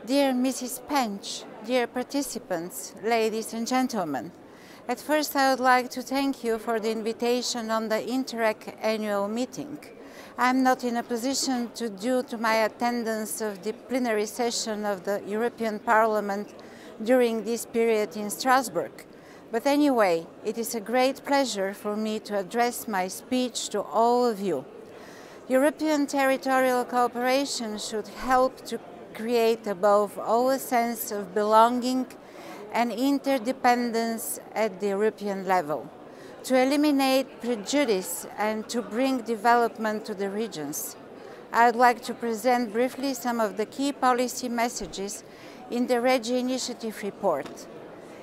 Dear Mrs. Pench, dear participants, ladies and gentlemen, at first I would like to thank you for the invitation on the Interreg annual meeting. I am not in a position to, due to my attendance of the plenary session of the European Parliament during this period in Strasbourg. But anyway, it is a great pleasure for me to address my speech to all of you. European territorial cooperation should help to create above all a sense of belonging and interdependence at the European level, to eliminate prejudice and to bring development to the regions. I would like to present briefly some of the key policy messages in the REGI initiative report.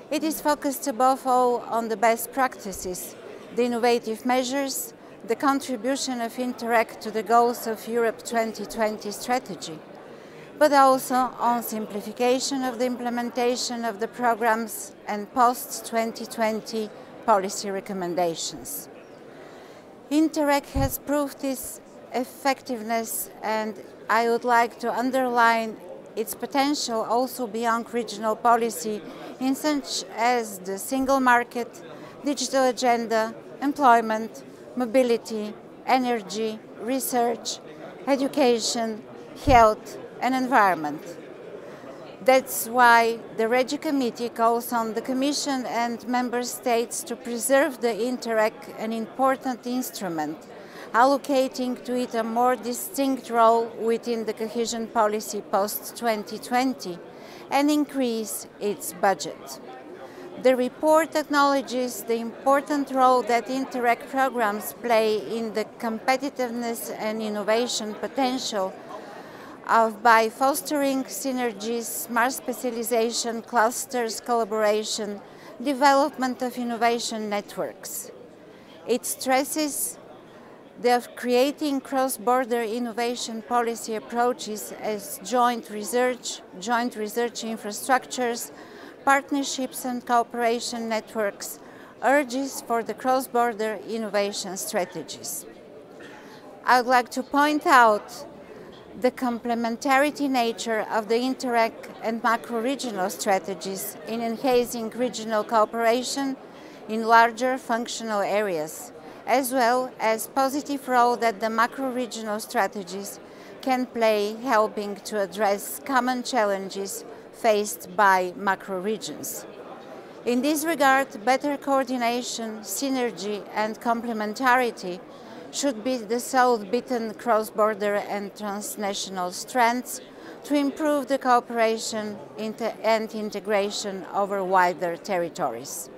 It is focused above all on the best practices, the innovative measures, the contribution of Interreg to the goals of Europe 2020 strategy, but also on simplification of the implementation of the programs and post-2020 policy recommendations. Interreg has proved its effectiveness, and I would like to underline its potential also beyond regional policy in such as the single market, digital agenda, employment, mobility, energy, research, education, health, and environment. That's why the REGI Committee calls on the Commission and Member States to preserve the Interreg, an important instrument, allocating to it a more distinct role within the cohesion policy post-2020 and increase its budget. The report acknowledges the important role that Interreg programs play in the competitiveness and innovation potential by fostering synergies, smart specialization, clusters, collaboration, development of innovation networks. It stresses creating cross-border innovation policy approaches as joint research infrastructures, partnerships and cooperation networks, urges for the cross-border innovation strategies. I would like to point out the complementarity nature of the Interreg and macro-regional strategies in enhancing regional cooperation in larger functional areas, as well as positive role that the macro-regional strategies can play helping to address common challenges faced by macro-regions. In this regard, better coordination, synergy and complementarity should be the sole beaten cross-border and transnational strengths to improve the cooperation and integration over wider territories.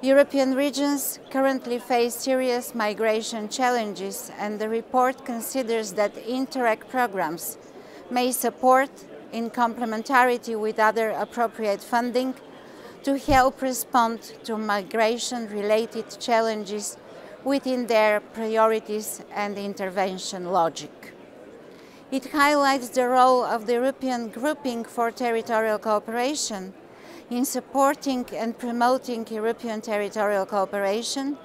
European regions currently face serious migration challenges, and the report considers that Interreg programs may support, in complementarity with other appropriate funding, to help respond to migration-related challenges within their priorities and intervention logic. It highlights the role of the European Grouping for Territorial Cooperation in supporting and promoting European territorial cooperation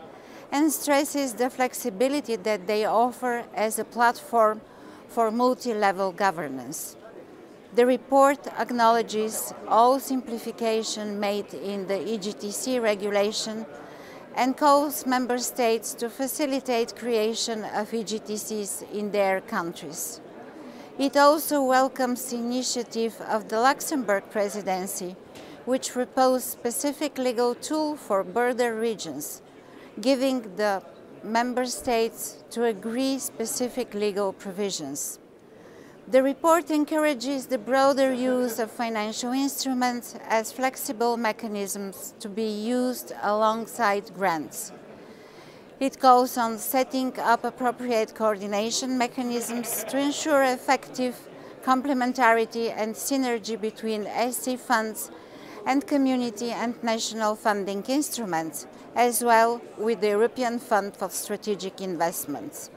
and stresses the flexibility that they offer as a platform for multi-level governance. The report acknowledges all simplification made in the EGTC regulation and calls Member States to facilitate creation of EGTCs in their countries. It also welcomes the initiative of the Luxembourg presidency, which proposed a specific legal tool for border regions, giving the Member States to agree specific legal provisions. The report encourages the broader use of financial instruments as flexible mechanisms to be used alongside grants. It calls on setting up appropriate coordination mechanisms to ensure effective complementarity and synergy between SC funds and community and national funding instruments, as well with the European Fund for Strategic Investments.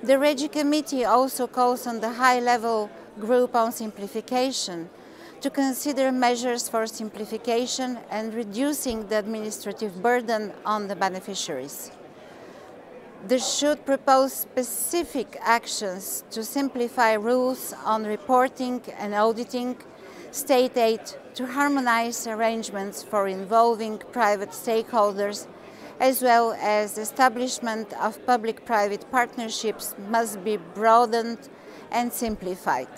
The REGI Committee also calls on the high-level group on simplification to consider measures for simplification and reducing the administrative burden on the beneficiaries. They should propose specific actions to simplify rules on reporting and auditing state aid to harmonize arrangements for involving private stakeholders, as well as establishment of public-private partnerships must be broadened and simplified.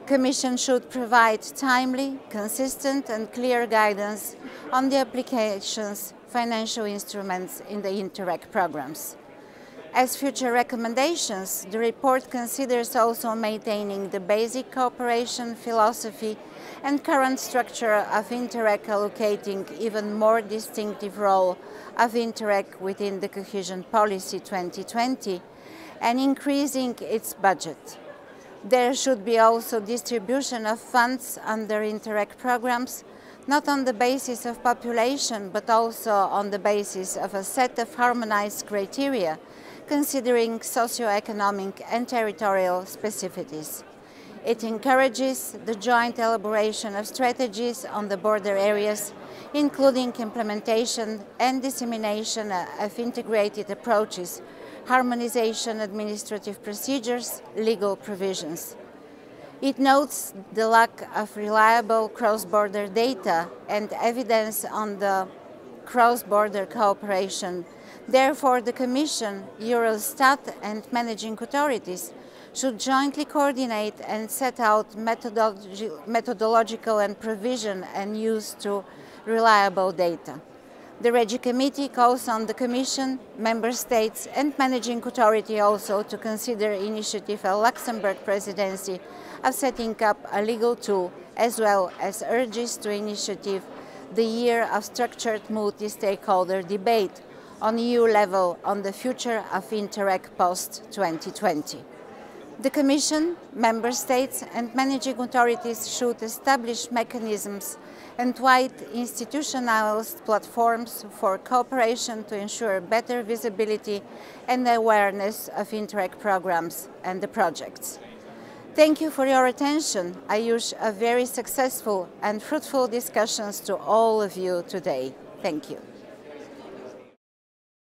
Commission should provide timely, consistent and clear guidance on the applications financial instruments in the Interreg programs. As future recommendations, the report considers also maintaining the basic cooperation philosophy and current structure of Interreg, allocating even more distinctive role of Interreg within the Cohesion Policy 2020 and increasing its budget. There should be also distribution of funds under Interreg programs, not on the basis of population, but also on the basis of a set of harmonized criteria, considering socio-economic and territorial specificities. It encourages the joint elaboration of strategies on the border areas, including implementation and dissemination of integrated approaches, harmonization, administrative procedures, legal provisions. It notes the lack of reliable cross-border data and evidence on the cross-border cooperation. Therefore, the Commission, Eurostat and managing authorities should jointly coordinate and set out methodological and provision and use to reliable data. The Regi Committee calls on the Commission, Member States and Managing Authority also to consider initiative of Luxembourg Presidency of setting up a legal tool, as well as urges to initiative the year of structured multi-stakeholder debate on EU level on the future of Interreg post-2020. The Commission, Member States and managing authorities should establish mechanisms and wide institutionalized platforms for cooperation to ensure better visibility and awareness of Interreg programs and the projects. Thank you for your attention. I wish a very successful and fruitful discussions to all of you today. Thank you.